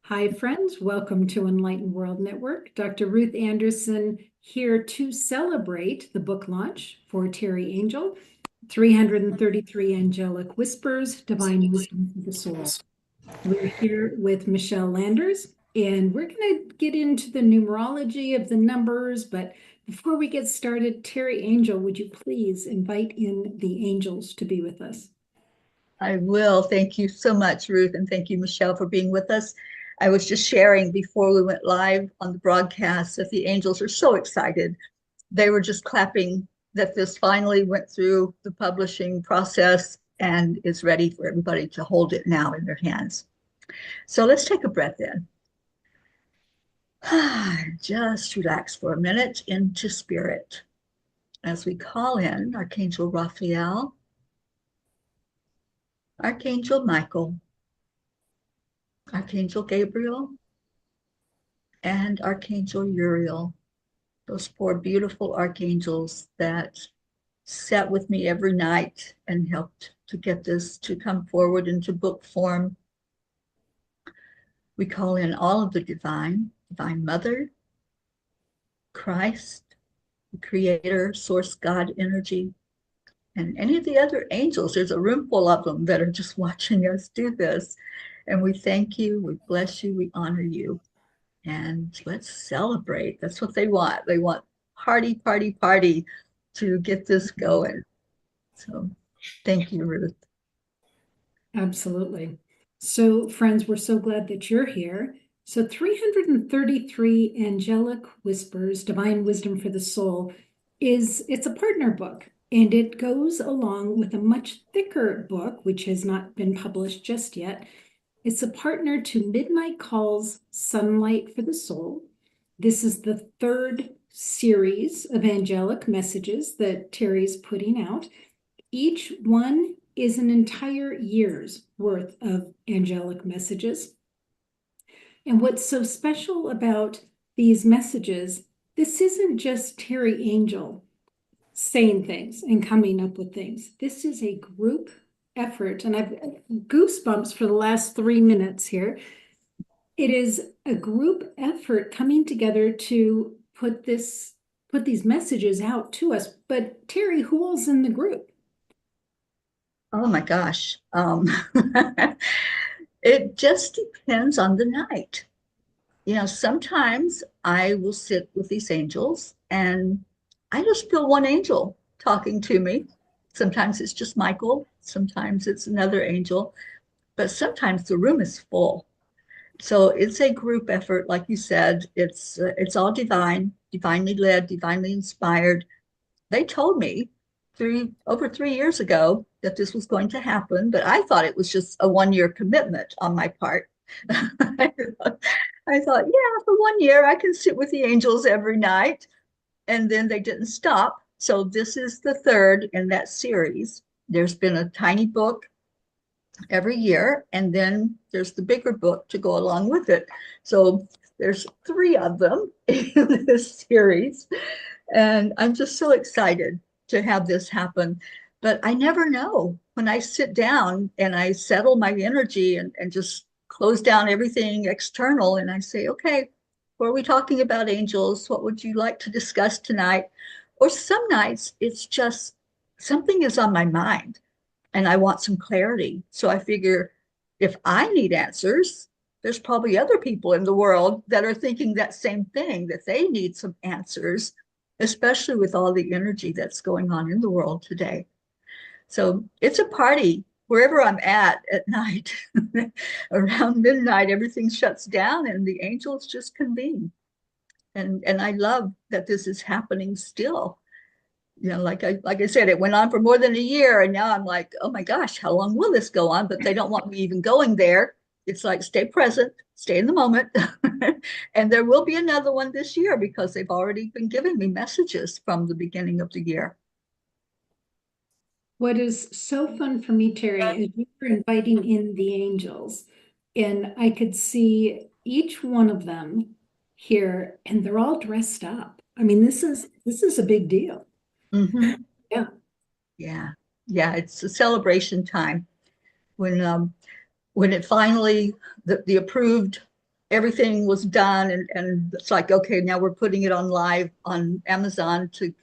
Hi, friends. Welcome to Enlightened World Network. Dr. Ruth Anderson here to celebrate the book launch for Teri Angel, 333 Angelic Whispers, Divine Wisdom for the Soul. We're here with Michelle Landers, and we're going to get into the numerology of the numbers. But before we get started, Teri Angel, would you please invite in the angels to be with us? I will. Thank you so much, Ruth, and thank you, Michelle, for being with us. I was just sharing before we went live on the broadcast that the angels are so excited. They were just clapping that this finally went through the publishing process and is ready for everybody to hold it now in their hands. So let's take a breath in. Just relax for a minute into spirit as we call in Archangel Raphael, Archangel Michael, Archangel Gabriel, and Archangel Uriel, those four beautiful archangels that sat with me every night and helped to get this to come forward into book form. We call in all of the divine Mother, Christ, the Creator, Source God energy, and any of the other angels. There's a room full of them that are just watching us do this. And we thank you, we bless you, we honor you. And let's celebrate. That's what they want. They want party, party, party to get this going. So thank you, Ruth. Absolutely. So, friends, we're so glad that you're here. So, 333 Angelic Whispers, Divine Wisdom for the Soul it's a partner book, and it goes along with a much thicker book, which has not been published just yet. It's a partner to Midnight Calls Sunlight for the Soul. This is the third series of angelic messages that Teri's putting out. Each one is an entire year's worth of angelic messages. And what's so special about these messages, this isn't just Teri Angel saying things and coming up with things. This is a group effort, and I've goosebumps for the last 3 minutes here. It is a group effort coming together to put these messages out to us. But Teri, who all's in the group? Oh my gosh. It just depends on the night. Sometimes I will sit with these angels and I just feel one angel talking to me. Sometimes it's just Michael, sometimes it's another angel, but sometimes the room is full. So it's a group effort, like you said. It's all divine, divinely led, divinely inspired. They told me over 3 years ago that this was going to happen, but I thought it was just a 1 year commitment on my part. I thought, yeah, for 1 year I can sit with the angels every night. And then they didn't stop. So this is the third in that series. There's been a tiny book every year, and then there's the bigger book to go along with it. So there's three of them in this series. And I'm just so excited to have this happen. But I never know when I sit down and I settle my energy and just close down everything external and I say, okay, what are we talking about, angels? What would you like to discuss tonight? Or some nights it's just something is on my mind and I want some clarity. So I figure if I need answers, there's probably other people in the world that are thinking that same thing, that they need some answers, especially with all the energy that's going on in the world today. So it's a party wherever I'm at night. Around midnight, everything shuts down and the angels just convene. And I love that this is happening still. Like I said, it went on for more than a year, and now I'm like, oh my gosh, how long will this go on? But they don't want me even going there. It's like, stay present, stay in the moment. And there will be another one this year because they've already been giving me messages from the beginning of the year. What is so fun for me, Teri, is you were inviting in the angels, and I could see each one of them here, and they're all dressed up. I mean, this is a big deal. Mhm. Yeah. Yeah, yeah, it's a celebration time when it finally the approved everything was done, and it's like, okay, now we're putting it on live on Amazon to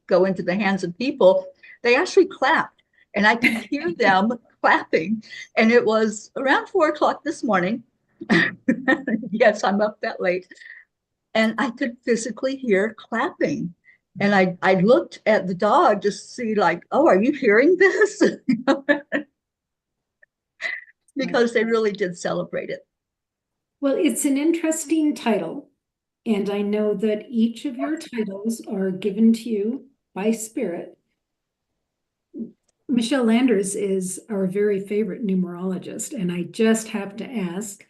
go into the hands of people, they actually clapped, and I could hear them clapping. And it was around 4 o'clock this morning. Yes, I'm up that late. And I could physically hear clapping. And I looked at the dog just to see, like, oh, are you hearing this? Because they really did celebrate it. Well, it's an interesting title, and I know that each of your titles are given to you by Spirit. Michelle Landers is our very favorite numerologist, and I just have to ask,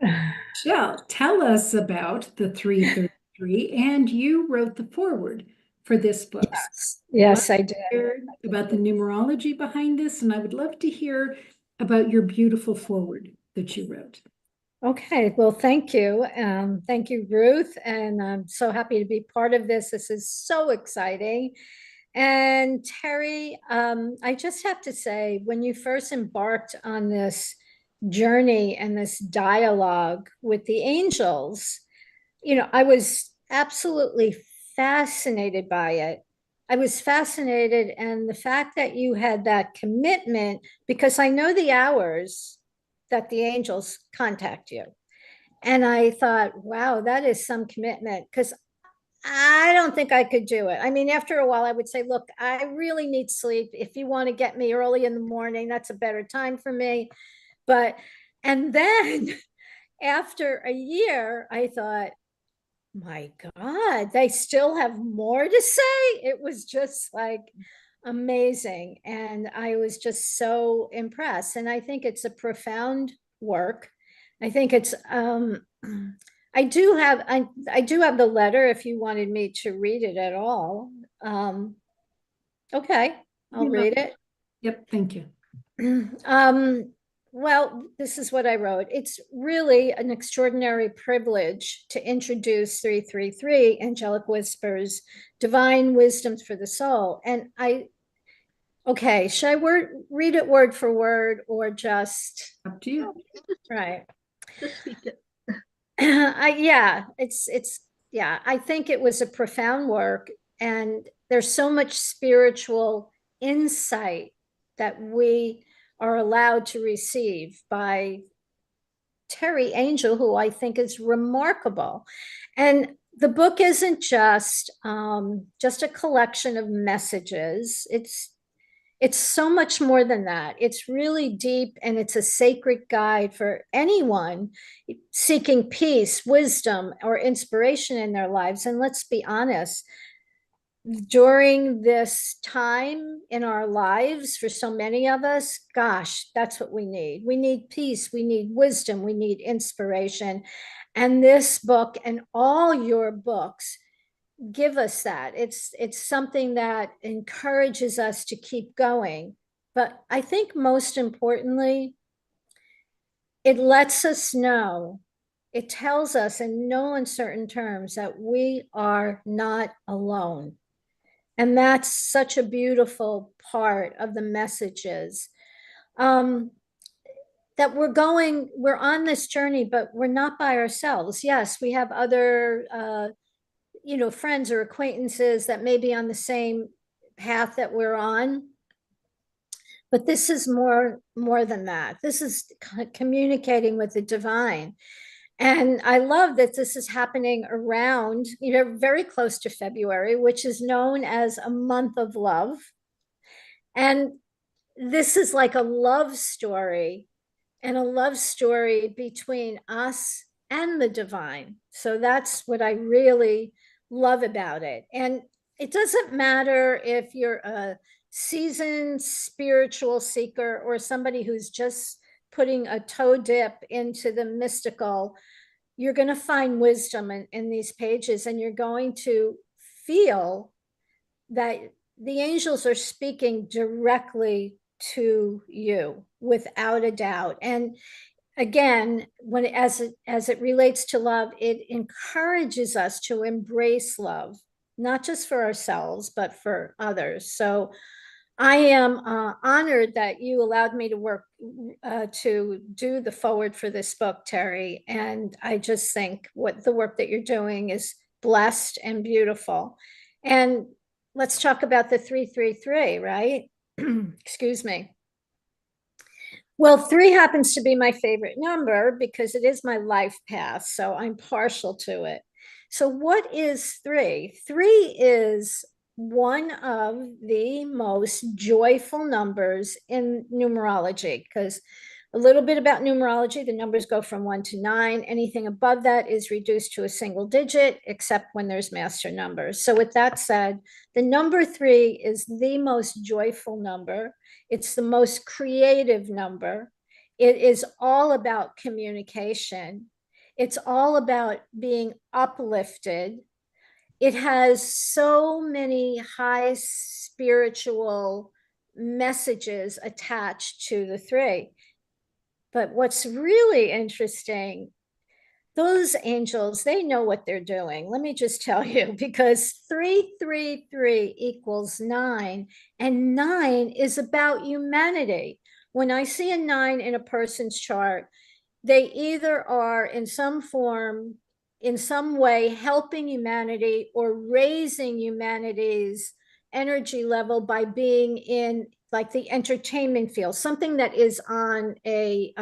Michelle, tell us about the 333, and you wrote the foreword for this book. Yes, yes, I did. Hear about the numerology behind this, and I would love to hear about your beautiful foreword that you wrote. Okay, well, thank you. Thank you, Ruth. And I'm so happy to be part of this. This is so exciting. And Teri, I just have to say, when you first embarked on this journey and this dialogue with the angels, I was absolutely fascinated by it. I was fascinated, and the fact that you had that commitment, because I know the hours that the angels contact you. And I thought, wow, that is some commitment, because I don't think I could do it. I mean, after a while, I would say, look, I really need sleep. If you want to get me early in the morning, that's a better time for me. But, and then after a year, I thought, my God, they still have more to say. It was just like amazing. And I was just so impressed. And I think it's a profound work. I think it's I do have the letter if you wanted me to read it at all. Okay, I'll read it. Yep, thank you. Well, this is what I wrote. It's really an extraordinary privilege to introduce 333 Angelic Whispers, Divine Wisdoms for the Soul. And okay, should I read it word for word or just? Up to you. Right. Just speak it. I think it was a profound work, and there's so much spiritual insight that we are allowed to receive by Teri Angel, who I think is remarkable. And the book isn't just a collection of messages. It's so much more than that. It's really deep, and it's a sacred guide for anyone seeking peace, wisdom, or inspiration in their lives. And let's be honest, during this time in our lives, for so many of us, gosh, that's what we need. We need peace, we need wisdom, we need inspiration. And this book and all your books give us that. It's something that encourages us to keep going. But I think most importantly, it lets us know, it tells us in no uncertain terms that we are not alone. And that's such a beautiful part of the messages. That we're on this journey, but we're not by ourselves. Yes, we have other friends or acquaintances that may be on the same path that we're on. But this is more than that. This is communicating with the divine. And I love that this is happening around, very close to February, which is known as a month of love. And this is like a love story, and a love story between us and the divine. So that's what I really love about it. And it doesn't matter if you're a seasoned spiritual seeker or somebody who's just putting a toe dip into the mystical. You're going to find wisdom in these pages, and you're going to feel that the angels are speaking directly to you without a doubt. And again, as it relates to love, it encourages us to embrace love, not just for ourselves, but for others. So I am honored that you allowed me to work to do the forward for this book, Teri. And I just think what the work that you're doing is blessed and beautiful. And let's talk about the 333, right? Excuse me. Well, 3 happens to be my favorite number because it is my life path, so I'm partial to it. So what is 3? 3 is one of the most joyful numbers in numerology, because a little bit about numerology, the numbers go from 1 to 9. Anything above that is reduced to a single digit, except when there's master numbers. So with that said, the number 3 is the most joyful number. It's the most creative number. It is all about communication. It's all about being uplifted. It has so many high spiritual messages attached to the 3. But what's really interesting, those angels, they know what they're doing. Let me just tell you, because 333 equals 9, and 9 is about humanity. When I see a 9 in a person's chart, they either are in some form, in some way, helping humanity or raising humanity's energy level by being in like the entertainment field, something that is on a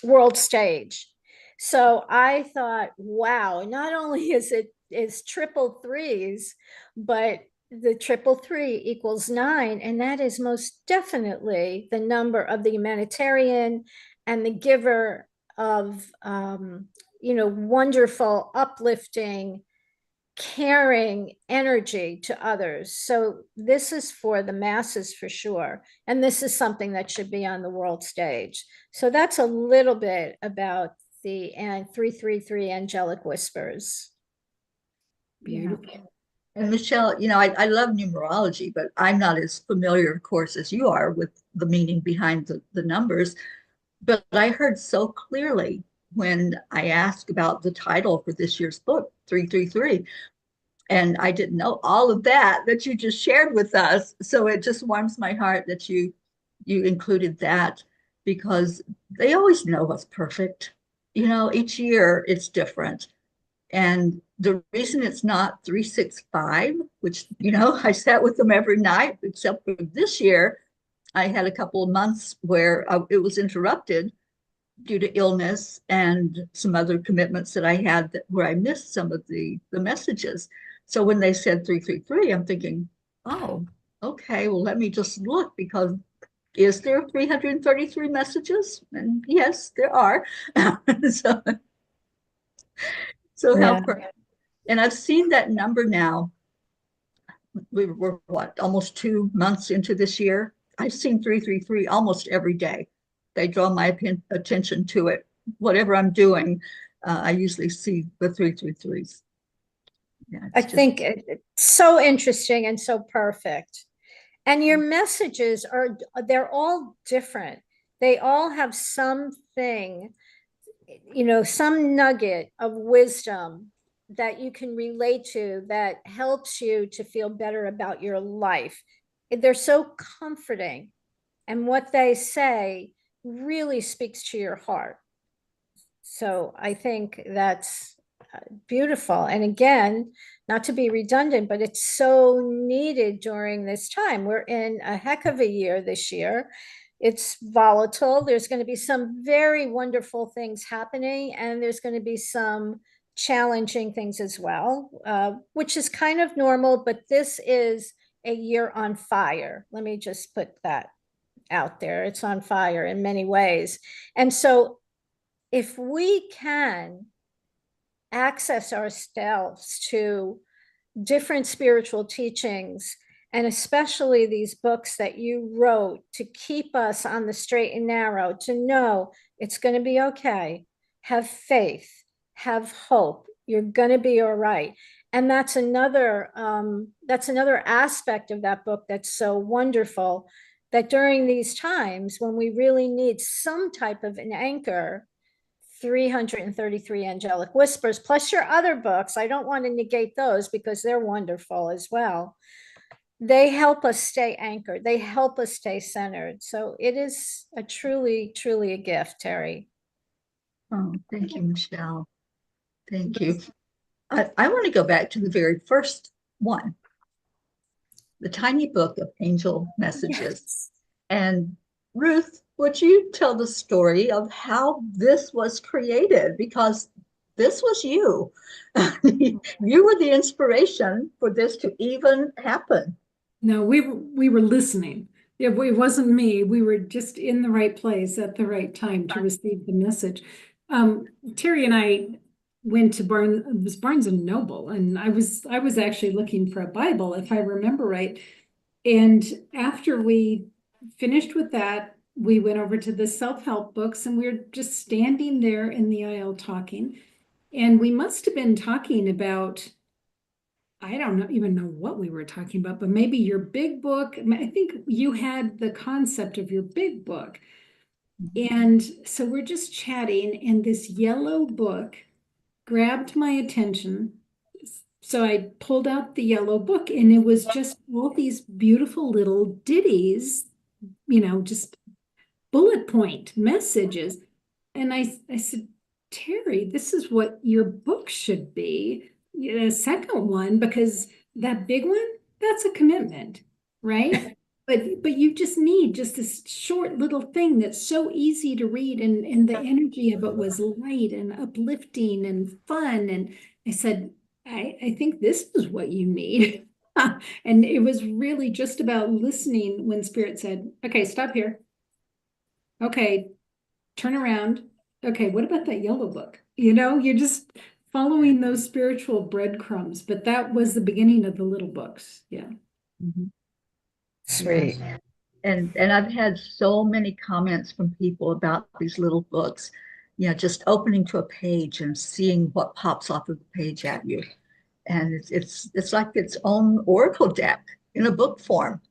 world stage. So I thought, wow, not only is triple threes, but the triple 3 equals 9, and that is most definitely the number of the humanitarian and the giver of wonderful, uplifting, caring energy to others. So this is for the masses for sure, and this is something that should be on the world stage. So that's a little bit about the 333 Angelic Whispers. Beautiful. And Michelle, I love numerology, but I'm not as familiar, of course, as you are with the meaning behind the numbers. But I heard so clearly when I asked about the title for this year's book, 333. And I didn't know all of that you just shared with us. So it just warms my heart that you included that, because they always know what's perfect. Each year it's different. And the reason it's not 365, which, I sat with them every night, except for this year, I had a couple of months where it was interrupted due to illness and some other commitments that I had where I missed some of the messages. So when they said 333, I'm thinking, oh, okay, well, let me just look, because is there 333 messages? And yes, there are. so Yeah. how perfect. And I've seen that number now. We're what, almost 2 months into this year. I've seen 333 almost every day. They draw my attention to it. Whatever I'm doing, I usually see the 333s. Yeah, I think it's so interesting and so perfect. And your messages they're all different. They all have something, some nugget of wisdom that you can relate to that helps you to feel better about your life. They're so comforting. And what they say really speaks to your heart. So I think that's beautiful. And again, not to be redundant, but it's so needed during this time. We're in a heck of a year this year. It's volatile. There's going to be some very wonderful things happening, and there's going to be some challenging things as well, which is kind of normal, but this is a year on fire. Let me just put that out there. It's on fire in many ways. And so if we can access ourselves to different spiritual teachings, and especially these books that you wrote to keep us on the straight and narrow, to know it's going to be okay, have faith, have hope, you're going to be all right. And that's another aspect of that book that's so wonderful, that during these times when we really need some type of an anchor, 333 Angelic Whispers, plus your other books, I don't want to negate those because they're wonderful as well. they help us stay anchored. They help us stay centered. So it is a truly, truly a gift, Teri. Oh, thank you, Michelle. Thank you. I want to go back to the very first one, the tiny book of angel messages. Yes. And Ruth, would you tell the story of how this was created? Because this was you. You were the inspiration for this to even happen. No, we were listening. It wasn't me. We were just in the right place at the right time to receive the message. Teri and I went to Barnes and Noble, and I was actually looking for a Bible, if I remember right. And after we finished with that, we went over to the self-help books, and we were just standing there in the aisle talking. And we must have been talking about, I don't even know what we were talking about, but maybe your big book. I think you had the concept of your big book. And so we're just chatting, and this yellow book grabbed my attention. So I pulled out the yellow book, and it was just all these beautiful little ditties, just bullet point messages. And I said, Teri, this is what your book should be. The second one, because that big one, that's a commitment, right? But you just need just this short little thing that's so easy to read, and the energy of it was light and uplifting and fun. And I said, I think this is what you need. And it was really just about listening when Spirit said, okay, stop here. Okay, turn around. Okay, what about that yellow book? You're just following those spiritual breadcrumbs, but that was the beginning of the little books. Yeah. Mhm. Sweet. And I've had so many comments from people about these little books, just opening to a page and seeing what pops off of the page at you. And it's like its own oracle deck in a book form.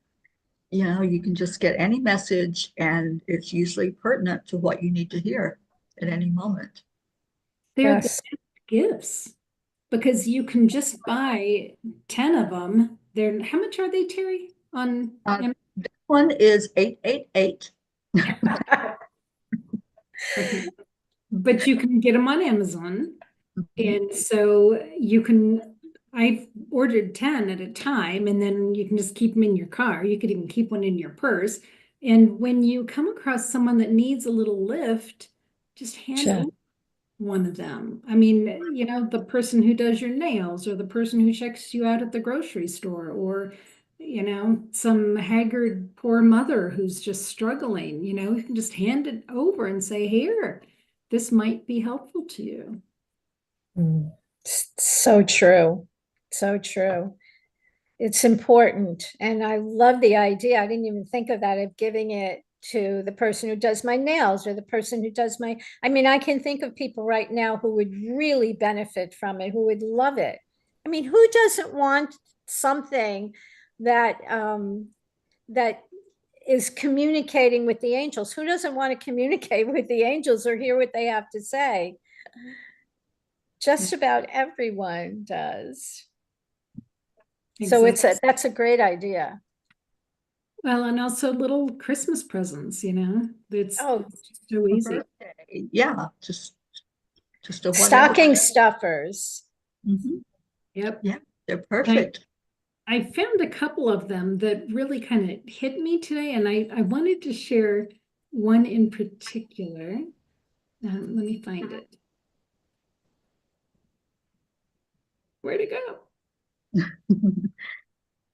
You can just get any message, and it's usually pertinent to what you need to hear at any moment. They're Yes. the gifts, because you can just buy 10 of them. How much are they, Teri? This one is 888. Okay. But you can get them on Amazon. Mhm. And so I've ordered 10 at a time, and then you can just keep them in your car. You could even keep one in your purse. And when you come across someone that needs a little lift, just hand Sure. over one of them. I mean, the person who does your nails, or the person who checks you out at the grocery store, or, some haggard poor mother who's just struggling, you can just hand it over and say, here, this might be helpful to you. So true. So true. It's important. And I love the idea. I didn't even think of that, of giving it to the person who does my nails, or the person who does I can think of people right now who would really benefit from it, who would love it. Who doesn't want something that that is communicating with the angels? Who doesn't want to communicate with the angels or hear what they have to say? Just about everyone does. So Exactly. that's a great idea. Well, and also little Christmas presents, it's Oh, just so easy. Birthday. Yeah, just a whatever. stocking stuffers. Mhm. Yep. Yeah, they're perfect. I found a couple of them that really kind of hit me today, and I wanted to share one in particular. Let me find it. Where'd it go?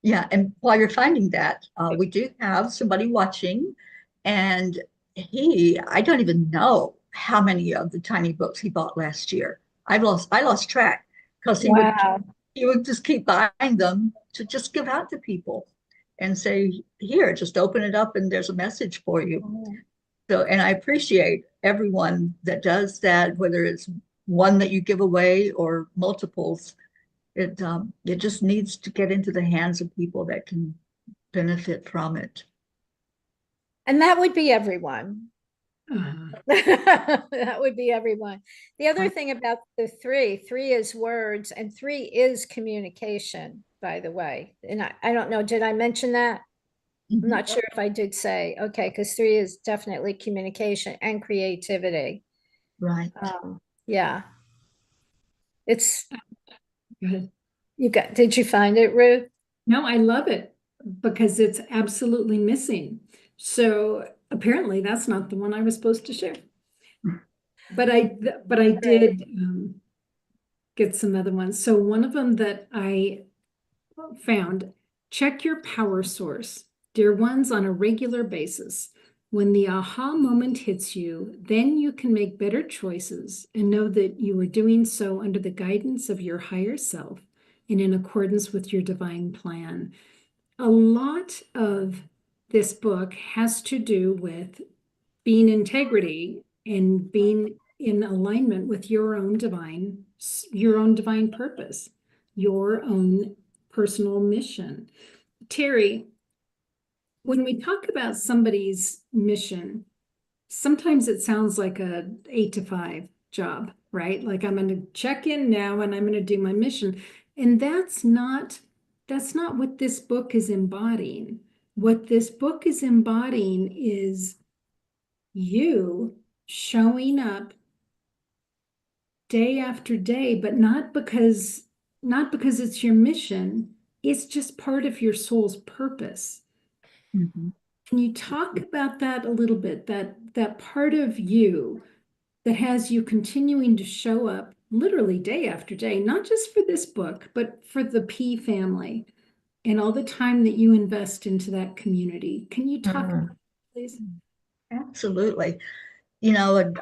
Yeah, and while you're finding that, we do have somebody watching, and I don't even know how many of the tiny books he bought last year. I lost track, because Wow. he would just keep buying them to just give out to people and say, here, just open it up and there's a message for you. So, and I appreciate everyone that does that, whether it's one that you give away or multiples. It just needs to get into the hands of people that can benefit from it. And that would be everyone. That would be everyone. The other thing about the three is words, and three is communication, by the way. And I don't know, did I mention that? I'm Mhm. not sure if I did say, okay, because three is definitely communication and creativity. Right. Yeah. It's, Go ahead. did you find it, Ruth? No, I love it because it's absolutely missing. So apparently that's not the one I was supposed to share. But I did get some other ones. So one of them that I found, check your power source, dear ones, on a regular basis. When the aha moment hits you, then you can make better choices and know that you are doing so under the guidance of your higher self and in accordance with your divine plan. A lot of this book has to do with being integrity and being in alignment with your own divine purpose, your own personal mission. Teri, when we talk about somebody's mission, sometimes it sounds like a 8 to 5 job, right? Like I'm going to check in now and I'm going to do my mission. And that's not what this book is embodying. What this book is embodying is you showing up day after day, but not because it's your mission, it's just part of your soul's purpose. Mhm. Can you talk about that a little bit? That part of you that has you continuing to show up literally day after day, not just for this book, but for the P family and all the time that you invest into that community. Can you talk about that, please? Absolutely. You know,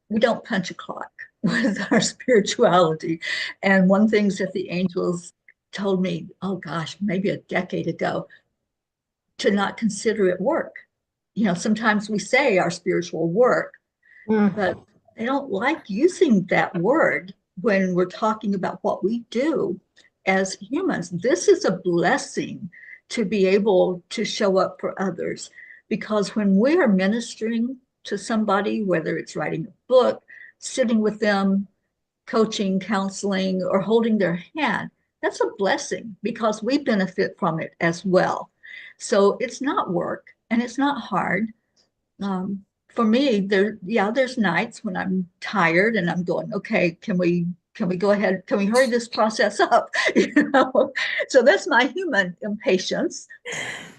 we don't punch a clock with our spirituality. And one thing that the angels told me, oh gosh, maybe a decade ago, to not consider it work. You know, sometimes we say our spiritual work, but they don't like using that word when we're talking about what we do as humans. This is a blessing to be able to show up for others, because when we are ministering to somebody, whether it's writing a book, sitting with them, coaching, counseling, or holding their hand, that's a blessing because we benefit from it as well. So it's not work and it's not hard. For me, there's nights when I'm tired and I'm going, okay, can we go ahead? Can we hurry this process up? You know, so that's my human impatience.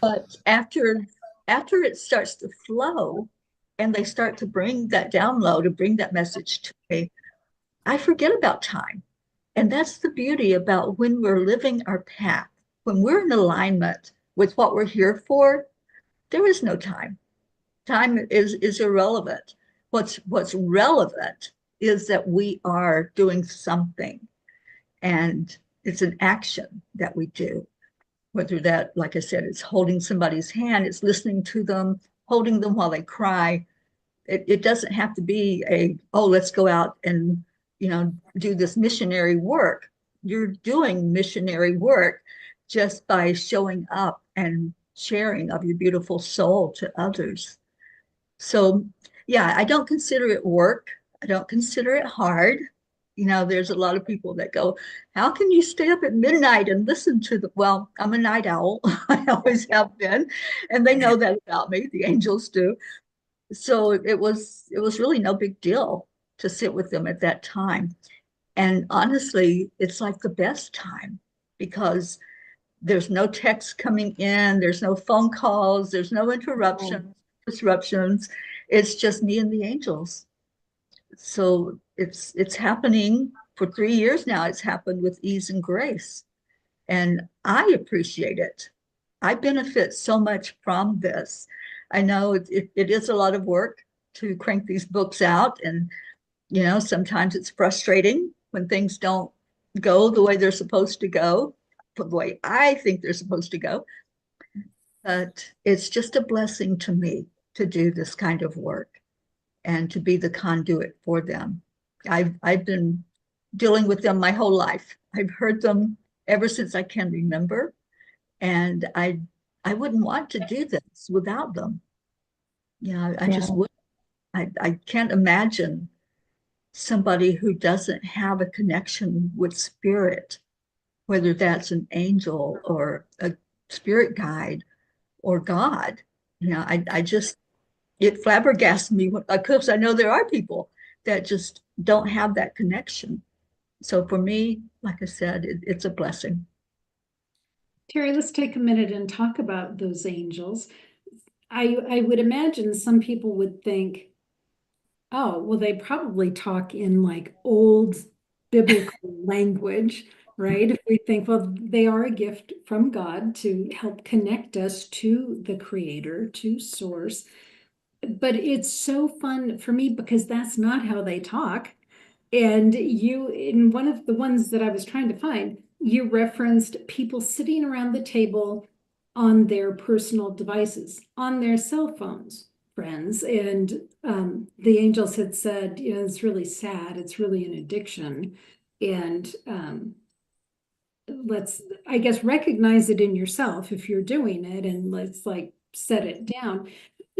But after it starts to flow and they start to bring that download to bring that message to me, I forget about time. And that's the beauty about when we're living our path. When we're in alignment with what we're here for, there is no time. Time is irrelevant. What's relevant is that we are doing something, and it's an action that we do. Whether that, like I said, it's holding somebody's hand, it's listening to them, holding them while they cry. It doesn't have to be oh, let's go out and, you know, do this missionary work. You're doing missionary work just by showing up and sharing of your beautiful soul to others. So, yeah, I don't consider it work. I don't consider it hard. You know, there's a lot of people that go, how can you stay up at midnight and listen to well, I'm a night owl. I always have been. And they know that about me. The angels do. So it was really no big deal to sit with them at that time. And honestly, it's like the best time because there's no text coming in, there's no phone calls, there's no disruptions. It's just me and the angels. So it's happening for 3 years now. It's happened with ease and grace. And I appreciate it. I benefit so much from this. I know it is a lot of work to crank these books out. And, you know, sometimes it's frustrating when things don't go the way they're supposed to go, the way I think they're supposed to go. But it's just a blessing to me to do this kind of work and to be the conduit for them. I've been dealing with them my whole life. I've heard them ever since I can remember, and I wouldn't want to do this without them. You know, I just would. I can't imagine somebody who doesn't have a connection with spirit, whether that's an angel or a spirit guide or God. I just, it flabbergasts me. Of course, I know there are people that just don't have that connection. So for me, like I said, it's a blessing. Teri, let's take a minute and talk about those angels. I would imagine some people would think, oh, well, they probably talk in like old biblical language, right? If we think, well, they are a gift from God to help connect us to the Creator, to Source. But it's so fun for me because that's not how they talk. And you, in one of the ones that I was trying to find, you referenced people sitting around the table on their personal devices, on their cell phones, friends. And the angels had said, it's really sad. It's really an addiction. And let's, I guess, recognize it in yourself if you're doing it, and let's like set it down.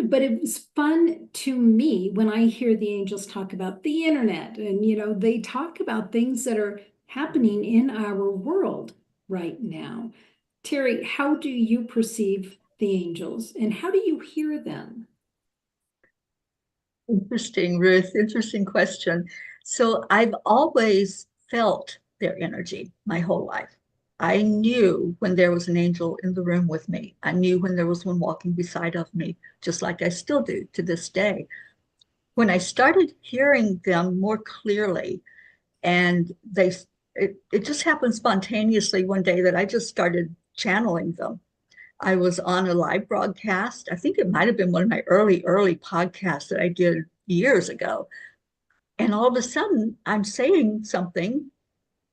But it was fun to me when I hear the angels talk about the internet, and they talk about things that are happening in our world right now. Teri, how do you perceive the angels and how do you hear them? Interesting, Ruth. Interesting question. So I've always felt their energy my whole life. I knew when there was an angel in the room with me. I knew when there was one walking beside of me, just like I still do to this day. When I started hearing them more clearly, and it just happened spontaneously one day that I just started channeling them. I was on a live broadcast. I think it might have been one of my early podcasts that I did years ago. And all of a sudden, I'm saying something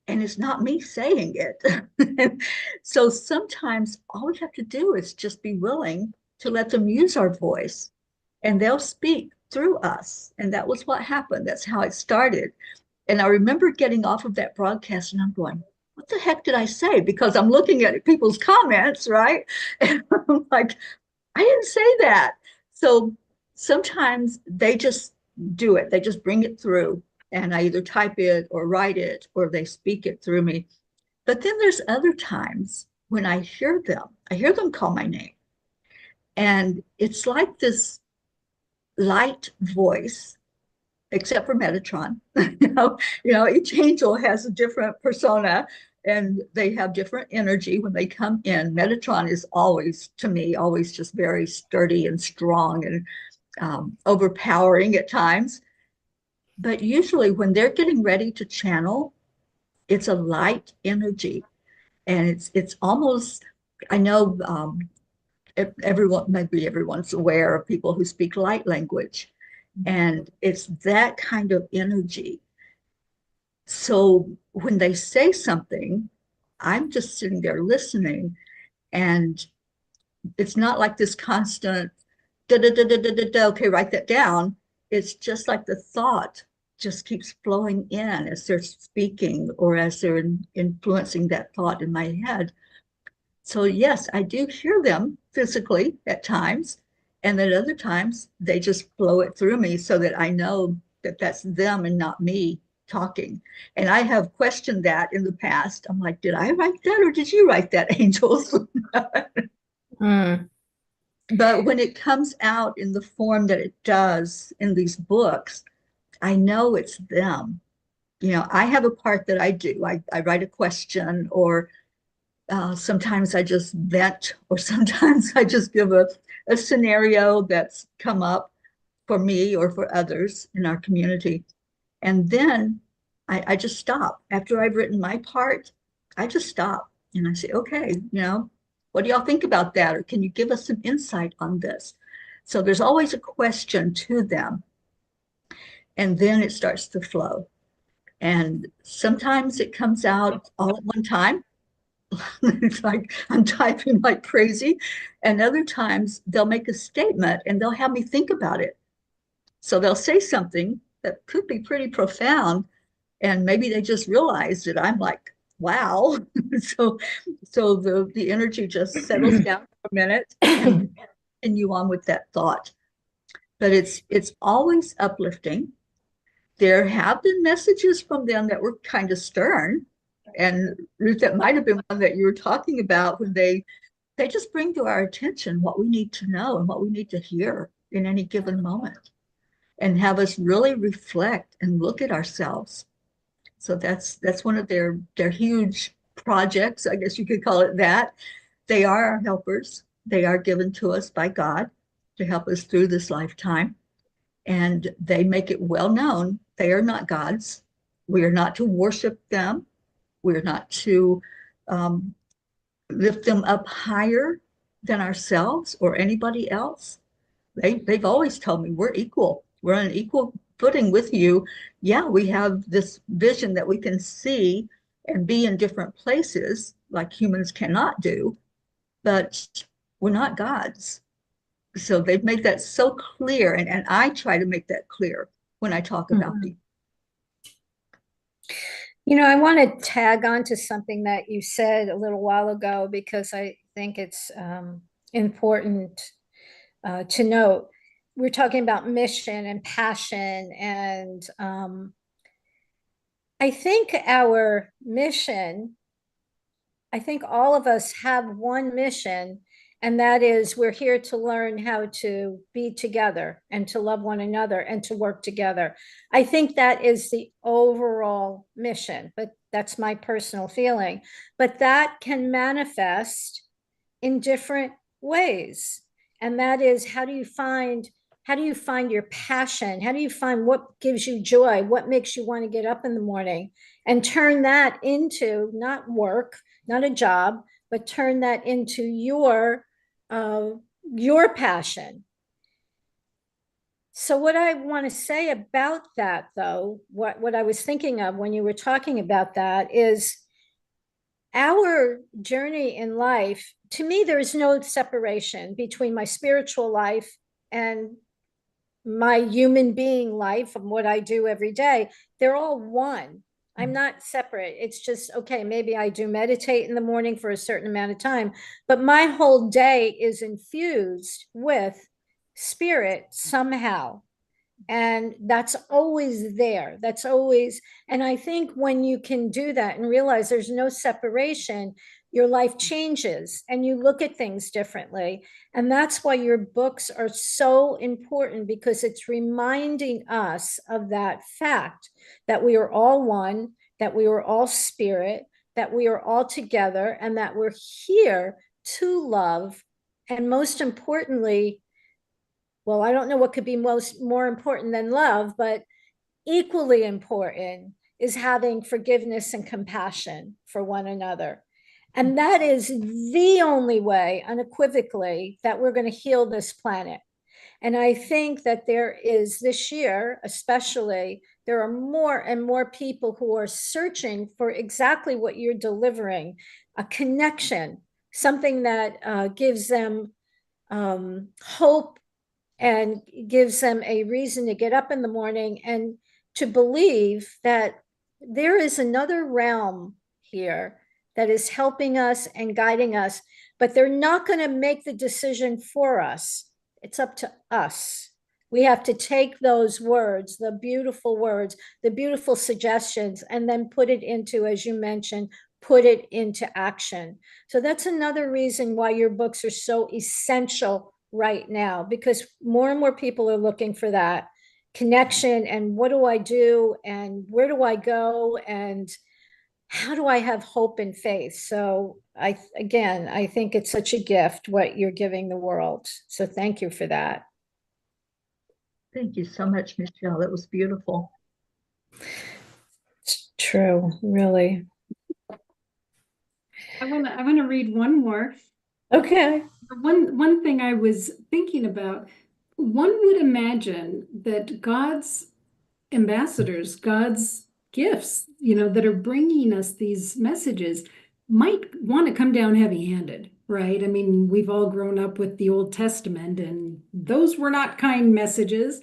and it's not me saying it. So sometimes all we have to do is just be willing to let them use our voice and they'll speak through us. And that was what happened. That's how it started. And I remember getting off of that broadcast and I'm going, what the heck did I say? Because I'm looking at people's comments, right? And I'm like, I didn't say that. So sometimes they just do it. They just bring it through. And I either type it or write it or they speak it through me. But then there's other times when I hear them call my name. And it's like this light voice, except for Metatron. Each angel has a different persona and they have different energy when they come in. Metatron is always, to me, always just very sturdy and strong and overpowering at times. But usually when they're getting ready to channel, it's a light energy. And it's almost, I know maybe everyone's aware of people who speak light language. And it's that kind of energy. So when they say something, I'm just sitting there listening, and it's not like this constant da da da da da da da. Okay, write that down. It's just like the thought just keeps flowing in as they're speaking or as they're influencing that thought in my head. So yes, I do hear them physically at times, and at other times they just flow it through me so that I know that that's them and not me talking. And I have questioned that in the past. I'm like, did I write that or did you write that, angels? But when it comes out in the form that it does in these books, I know it's them. I have a part that I do. I write a question, or sometimes I just vent, or sometimes I just give a scenario that's come up for me or for others in our community. And then I just stop. After I've written my part, I just stop and I say, okay, what do y'all think about that? Or can you give us some insight on this? So there's always a question to them. And then it starts to flow. And sometimes it comes out all at one time. It's like I'm typing like crazy. And other times they'll make a statement and they'll have me think about it. So they'll say something that could be pretty profound. And maybe they just realize that I'm like, wow. so the energy just settles down for a minute and continue on with that thought. but it's always uplifting. There have been messages from them that were kind of stern. And Ruth, that might have been one that you were talking about, when they just bring to our attention what we need to know and what we need to hear in any given moment, and have us really reflect and look at ourselves. So that's one of their huge projects, I guess you could call it that. They are our helpers. They are given to us by God to help us through this lifetime. And they make it well known they are not gods. We are not to worship them. We're not to lift them up higher than ourselves or anybody else. They've always told me we're equal. We're on an equal footing with you. Yeah, we have this vision that we can see and be in different places like humans cannot do, but we're not gods. So they've made that so clear, and I try to make that clear when I talk about them. You know, I want to tag on to something that you said a little while ago, because I think it's important to note. We're talking about mission and passion, and I think our mission, I think all of us have one mission, and that is we're here to learn how to be together and to love one another and to work together. I think that is the overall mission, but that's my personal feeling. But that can manifest in different ways. And that is, how do you find your passion? How do you find what gives you joy? What makes you want to get up in the morning, and turn that into not work, not a job, but turn that into your passion. So what I want to say about that, though, what I was thinking of when you were talking about that, is our journey in life. To me, there is no separation between my spiritual life and my human being life and what I do every day. They're all one. I'm not separate. It's just, okay, maybe I do meditate in the morning for a certain amount of time, but my whole day is infused with spirit somehow. And that's always there. That's always, and I think when you can do that and realize there's no separation, your life changes and you look at things differently. And that's why your books are so important, because it's reminding us of that fact that we are all one, that we are all spirit, that we are all together, and that we're here to love. And most importantly, well, I don't know what could be more important than love, but equally important is having forgiveness and compassion for one another. And that is the only way, unequivocally, that we're going to heal this planet. And I think that there is, this year especially, there are more and more people who are searching for exactly what you're delivering, a connection, something that gives them hope and gives them a reason to get up in the morning and to believe that there is another realm here that is helping us and guiding us, but they're not going to make the decision for us. It's up to us. We have to take those words, the beautiful suggestions, and then put it into, as you mentioned, put it into action. So that's another reason why your books are so essential right now, because more and more people are looking for that connection. And what do I do? And where do I go? And how do I have hope and faith? So I think it's such a gift what you're giving the world. So thank you for that. Thank you so much, Michelle. That was beautiful. It's true, really. I want to read one more. Okay. One thing I was thinking about, one would imagine that God's ambassadors, God's gifts, that are bringing us these messages, might want to come down heavy-handed, right? I mean, we've all grown up with the Old Testament, and those were not kind messages.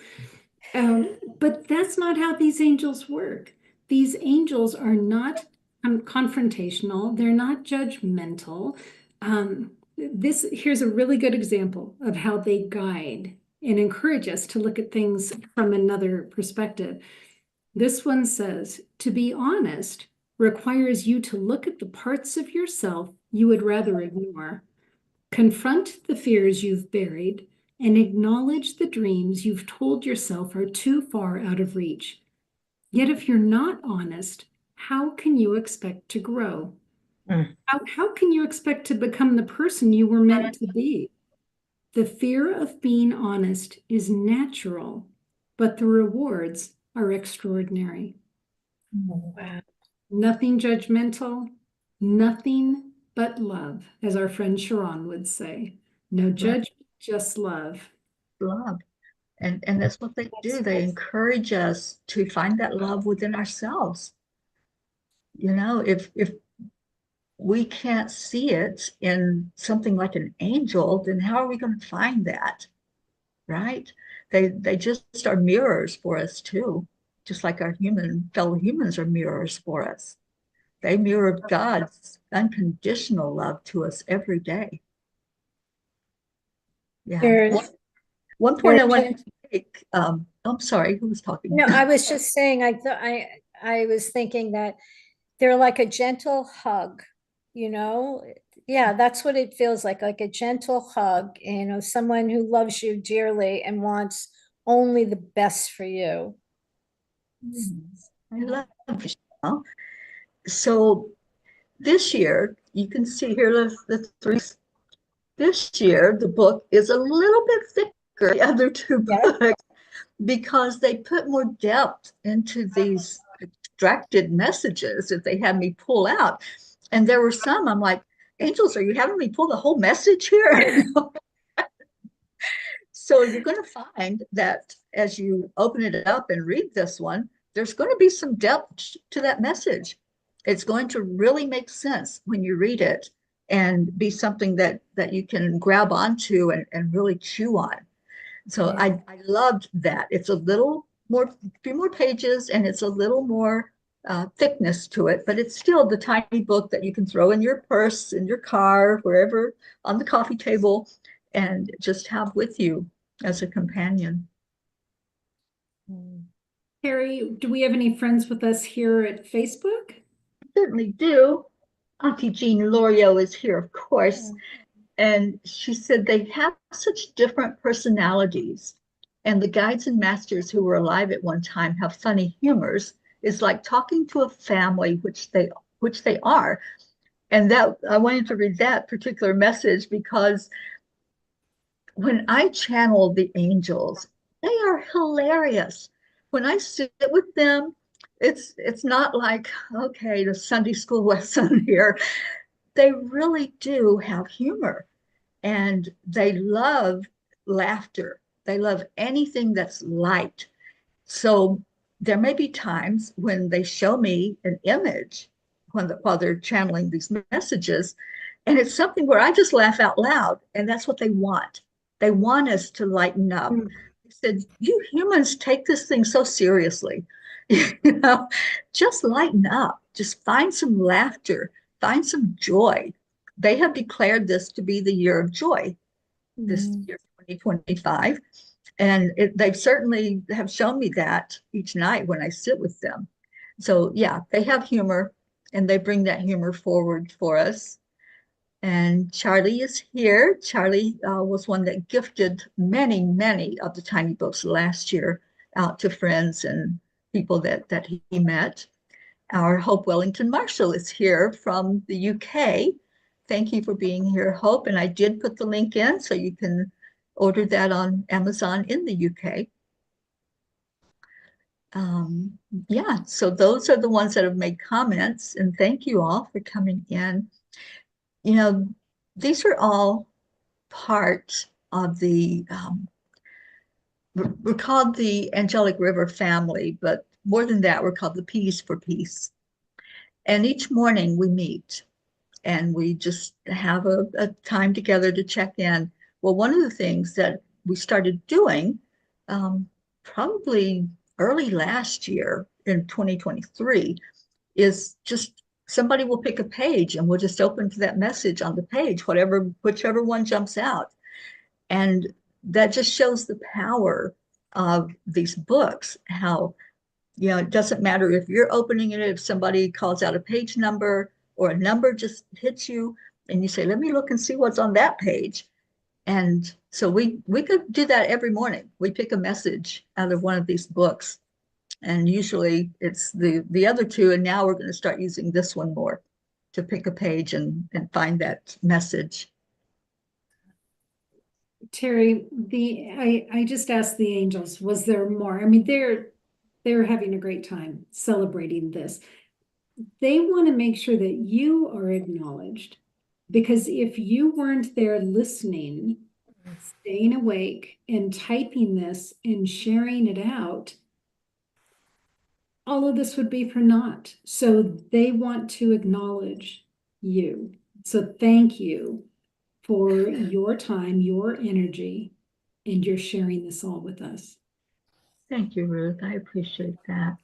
But that's not how these angels work. These angels are not confrontational. They're not judgmental. Here's a really good example of how they guide and encourage us to look at things from another perspective. This one says, to be honest requires you to look at the parts of yourself you would rather ignore, confront the fears you've buried, and acknowledge the dreams you've told yourself are too far out of reach. Yet if you're not honest, how can you expect to grow? How can you expect to become the person you were meant to be? The fear of being honest is natural, but the rewards are extraordinary. Wow. Nothing judgmental, nothing but love, as our friend Sharon would say. No judgment, just love. Love. And that's what they do. They encourage us to find that love within ourselves. You know, if we can't see it in something like an angel, then how are we going to find that? Right? They just are mirrors for us too, just like our fellow humans are mirrors for us. They mirror God's unconditional love to us every day. Yeah. There's, One point I want to make, I'm sorry, who was talking? no, I was just saying, I was thinking that they're like a gentle hug, you know? Yeah, that's what it feels like a gentle hug, you know, someone who loves you dearly and wants only the best for you. I love Michelle. So this year, you can see here the three. This year, the book is a little bit thicker than the other two books because they put more depth into these extracted messages that they had me pull out. And there were some, I'm like, Angels, are you having me pull the whole message here? So you're going to find that as you open it up and read this one, there's going to be some depth to that message. It's going to really make sense when you read it and be something that you can grab onto and really chew on. So I loved that. It's a little more, few more pages, and it's a little more thickness to it, but it's still the tiny book that you can throw in your purse, in your car, wherever, on the coffee table, and just have with you as a companion. Teri, do we have any friends with us here at Facebook? Certainly do. Auntie Jean Lorio is here, of course. And she said they have such different personalities. And the guides and masters who were alive at one time have funny humors. It's like talking to a family, which they are. And that I wanted to read that particular message because when I channel the angels, they are hilarious. When I sit with them, it's not like, okay, the Sunday school lesson here. They really do have humor, and they love laughter. They love anything that's light. So there may be times when they show me an image while they're channeling these messages, and it's something where I just laugh out loud, and that's what they want. They want us to lighten up. They said, you humans take this thing so seriously. You know, just lighten up. Just find some laughter. Find some joy. They have declared this to be the year of joy, this year 2025. And they certainly have shown me that each night when I sit with them. So yeah, they have humor, and they bring that humor forward for us. And Charlie is here. Charlie was one that gifted many, many of the tiny books last year out to friends and people that he met. Our Hope Wellington Marshall is here from the UK. Thank you for being here, Hope. And I did put the link in so you can order that on Amazon in the UK. Yeah, so those are the ones that have made comments, and thank you all for coming in. You know, these are all part of the, we're called the Angelic River family, but more than that, we're called the Peas for Peace. And each morning we meet and we just have a time together to check in. Well, one of the things that we started doing probably early last year in 2023 is just somebody will pick a page and we'll just open to that message on the page, whichever one jumps out. And that just shows the power of these books, how, it doesn't matter if you're opening it, if somebody calls out a page number or a number just hits you and you say, let me look and see what's on that page. And so we could do that every morning. We pick a message out of one of these books, and usually it's the other two. And now we're going to start using this one more to pick a page and find that message. Teri, I just asked the angels, was there more? I mean, they're having a great time celebrating this. They want to make sure that you are acknowledged, because if you weren't there listening, staying awake and typing this and sharing it out, all of this would be for naught. So they want to acknowledge you. So thank you for your time, your energy, and your sharing this all with us. Thank you, Ruth. I appreciate that.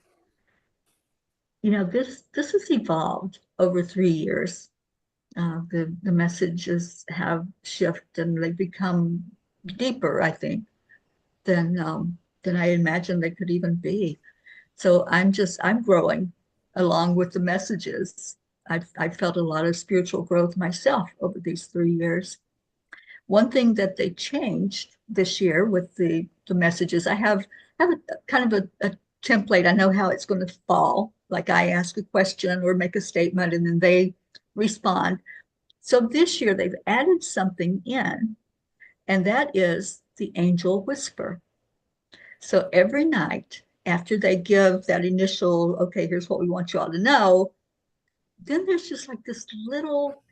This has evolved over 3 years. The messages have shifted and they become deeper, I think, than I imagined they could even be. So I'm growing along with the messages. I've felt a lot of spiritual growth myself over these 3 years. One thing that they changed this year with the messages, I have a kind of a template. I know how it's going to fall. Like I ask a question or make a statement and then they respond. So this year they've added something in, and that is the angel whisper. So every night after they give that initial, okay, here's what we want you all to know, then there's just like this little,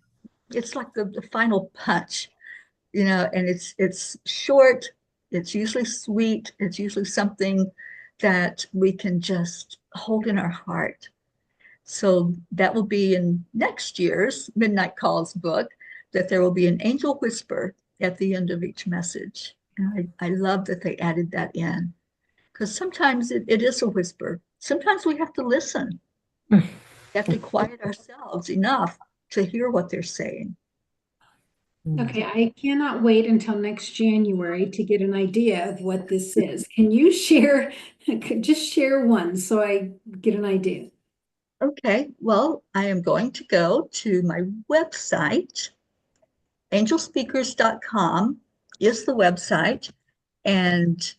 it's like the final punch, and it's short, it's usually sweet, it's usually something that we can just hold in our heart. So that will be in next year's Midnight Calls book, that there will be an angel whisper at the end of each message. And I love that they added that in, because sometimes it is a whisper. Sometimes we have to listen. We have to quiet ourselves enough to hear what they're saying. Okay, I cannot wait until next January to get an idea of what this is. Can you just share one so I get an idea? Okay, well, I am going to go to my website. Angelspeakers.com is the website. And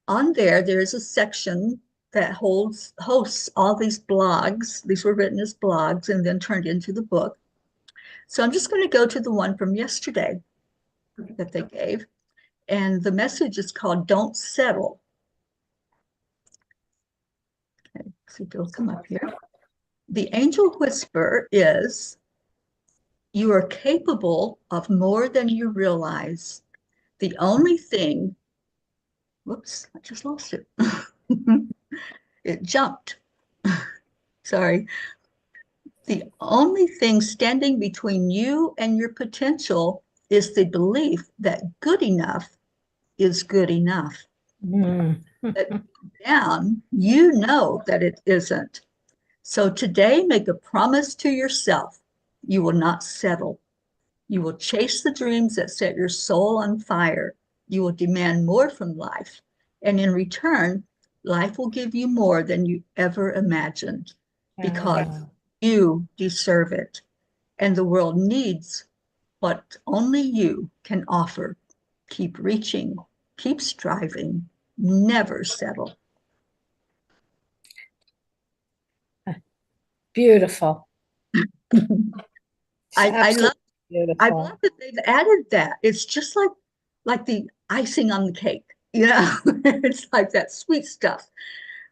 on there is a section that hosts all these blogs. These were written as blogs and then turned into the book. So I'm just going to go to the one from yesterday that they gave. And the message is called Don't Settle. Okay, see if it'll come up here. The angel whisper is, you are capable of more than you realize. The only thing, whoops, I just lost it. It jumped. Sorry. The only thing standing between you and your potential is the belief that good enough is good enough. But down, you know that it isn't. So today, make a promise to yourself. You will not settle. You will chase the dreams that set your soul on fire. You will demand more from life. And in return, life will give you more than you ever imagined, because you deserve it. And the world needs what only you can offer. Keep reaching, keep striving, never settle. Beautiful. I love beautiful. I love that they've added that. It's just like the icing on the cake, It's like that sweet stuff.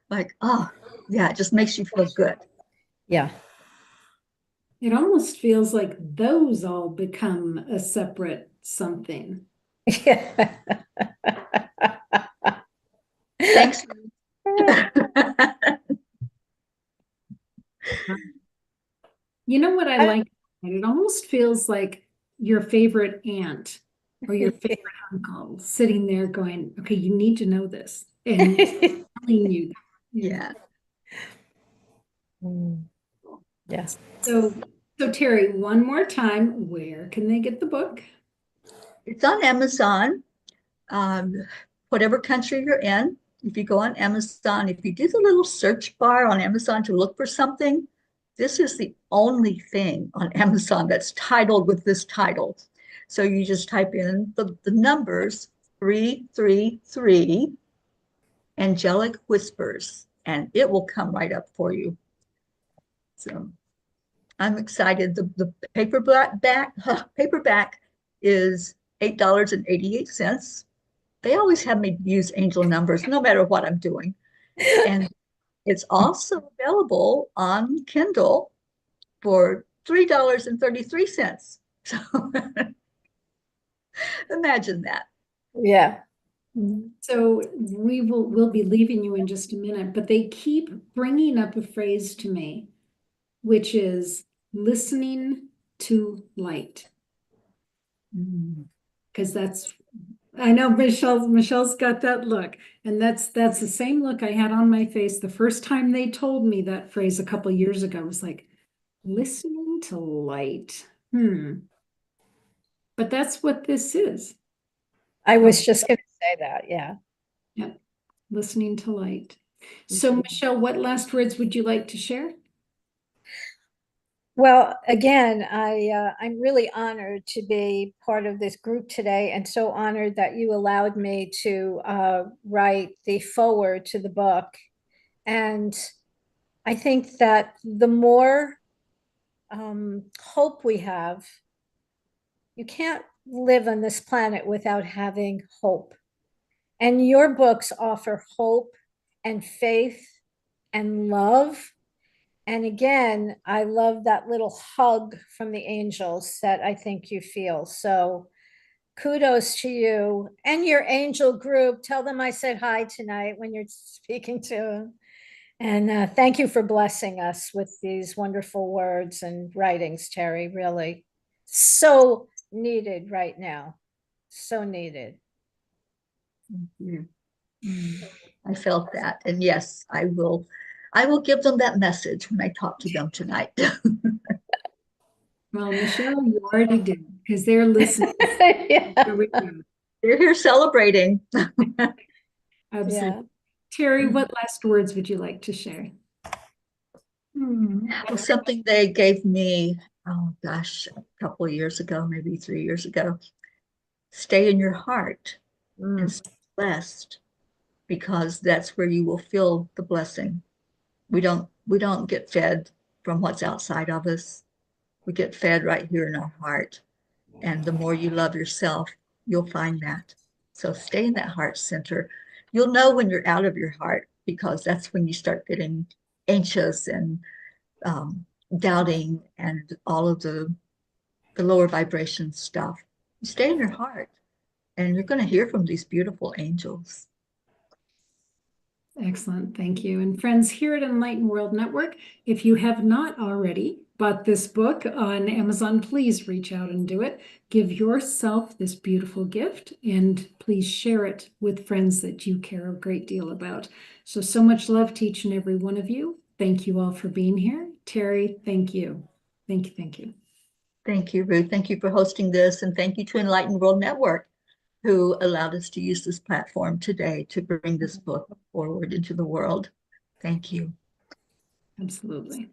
Like, oh, yeah, it just makes you feel good. Yeah. It almost feels like those all become a separate something. Thanks. You know what I like? It almost feels like your favorite aunt or your favorite uncle sitting there going, okay, you need to know this, and telling you. Yeah. Yes. So Teri, one more time, where can they get the book? It's on Amazon. um, whatever country you're in. If you go on Amazon, if you do the little search bar on Amazon to look for something, this is the only thing on Amazon that's titled with this title. So you just type in the numbers 333 Angelic Whispers, and it will come right up for you. So I'm excited. The paperback is $8.88. They always have me use angel numbers no matter what I'm doing. And it's also available on Kindle for $3.33. So imagine that. Yeah. So we'll be leaving you in just a minute, but they keep bringing up a phrase to me, which is listening to light. Because I know Michelle's got that look, and that's the same look I had on my face the first time they told me that phrase a couple years ago. I was like, listening to light. But that's what this is. I was just going to say that. Yeah. Yep. Listening to light. So Michelle, what last words would you like to share? Well, again, I'm really honored to be part of this group today, and so honored that you allowed me to write the foreword to the book. And I think that the more hope we have, you can't live on this planet without having hope. And your books offer hope and faith and love. And again, I love that little hug from the angels that I think you feel. So kudos to you and your angel group. Tell them I said hi tonight when you're speaking to them. And thank you for blessing us with these wonderful words and writings, Teri. Really so needed right now. So needed. I felt that. And yes, I will give them that message when I talk to them tonight. Well, Michelle, you already did, because they're listening. Yeah. They're here celebrating. Absolutely. Yeah. Teri, what last words would you like to share? Well, something they gave me, oh gosh, a couple of years ago, maybe 3 years ago. Stay in your heart and stay blessed, because that's where you will feel the blessing. We don't get fed from what's outside of us. We get fed right here in our heart. And the more you love yourself, you'll find that. So stay in that heart center. You'll know when you're out of your heart, because that's when you start getting anxious and doubting and all of the lower vibration stuff. You stay in your heart, and you're going to hear from these beautiful angels. Excellent. Thank you. And friends, here at Enlightened World Network, if you have not already bought this book on Amazon, please reach out and do it. Give yourself this beautiful gift, and please share it with friends that you care a great deal about. So much love to each and every one of you. Thank you all for being here. Teri, thank you. Thank you. Thank you. Thank you, Ruth. Thank you for hosting this. And thank you to Enlightened World Network, who allowed us to use this platform today to bring this book forward into the world. Thank you. Absolutely.